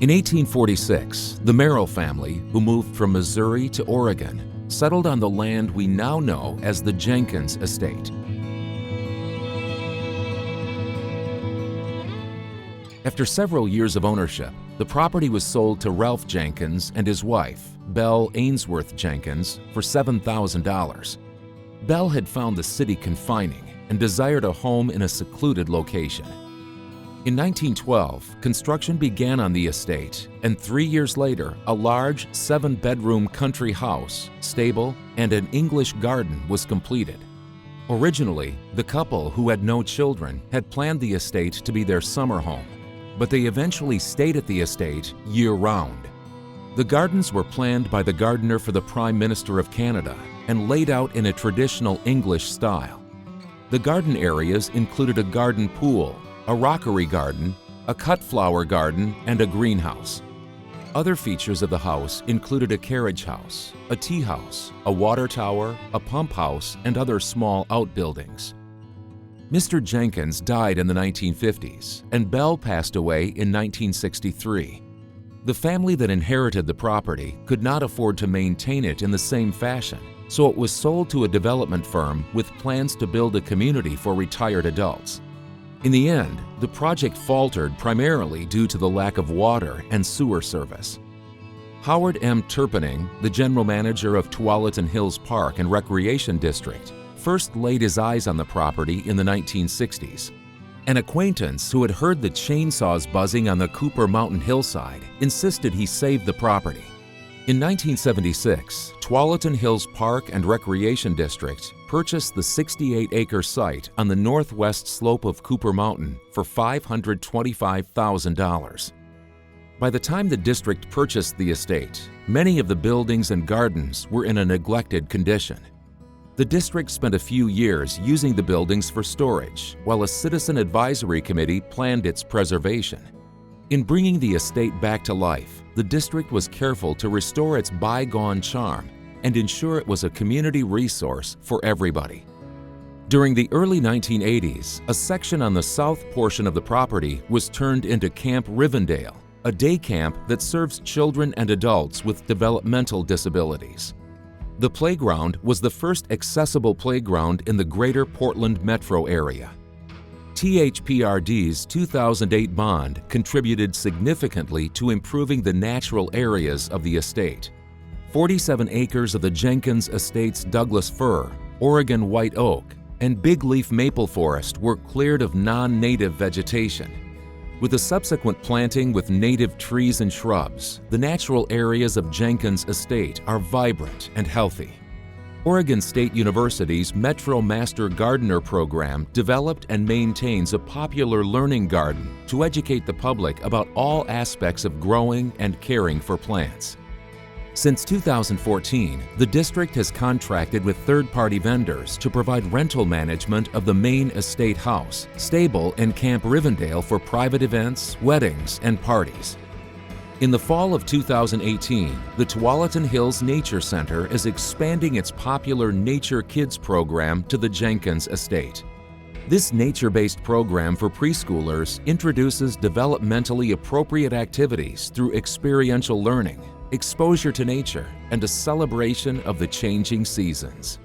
In 1846, the Merrill family, who moved from Missouri to Oregon, settled on the land we now know as the Jenkins Estate. After several years of ownership, the property was sold to Ralph Jenkins and his wife, Belle Ainsworth Jenkins, for $7,000. Belle had found the city confining and desired a home in a secluded location. In 1912, construction began on the estate, and 3 years later, a large 7-bedroom country house, stable, and an English garden was completed. Originally, the couple, who had no children, had planned the estate to be their summer home, but they eventually stayed at the estate year-round. The gardens were planned by the gardener for the Prime Minister of Canada and laid out in a traditional English style. The garden areas included a garden pool, a rockery garden, a cut flower garden, and a greenhouse. Other features of the house included a carriage house, a tea house, a water tower, a pump house, and other small outbuildings. Mr. Jenkins died in the 1950s, and Belle passed away in 1963. The family that inherited the property could not afford to maintain it in the same fashion, so it was sold to a development firm with plans to build a community for retired adults. In the end, the project faltered primarily due to the lack of water and sewer service. Howard M. Turpening, the general manager of Tualatin Hills Park and Recreation District, first laid his eyes on the property in the 1960s. An acquaintance who had heard the chainsaws buzzing on the Cooper Mountain hillside insisted he save the property. In 1976, Tualatin Hills Park and Recreation District purchased the 68-acre site on the northwest slope of Cooper Mountain for $525,000. By the time the district purchased the estate, many of the buildings and gardens were in a neglected condition. The district spent a few years using the buildings for storage, while a citizen advisory committee planned its preservation. In bringing the estate back to life, the district was careful to restore its bygone charm and ensure it was a community resource for everybody. During the early 1980s, a section on the south portion of the property was turned into Camp Rivendale, a day camp that serves children and adults with developmental disabilities. The playground was the first accessible playground in the greater Portland metro area. THPRD's 2008 bond contributed significantly to improving the natural areas of the estate. 47 acres of the Jenkins Estate's Douglas fir, Oregon white oak, and big leaf maple forest were cleared of non-native vegetation. With the subsequent planting with native trees and shrubs, the natural areas of Jenkins Estate are vibrant and healthy. Oregon State University's Metro Master Gardener program developed and maintains a popular learning garden to educate the public about all aspects of growing and caring for plants. Since 2014, the district has contracted with third-party vendors to provide rental management of the main estate house, stable, and Camp Rivendale for private events, weddings, and parties. In the fall of 2018, the Tualatin Hills Nature Center is expanding its popular Nature Kids program to the Jenkins Estate. This nature-based program for preschoolers introduces developmentally appropriate activities through experiential learning, exposure to nature, and a celebration of the changing seasons.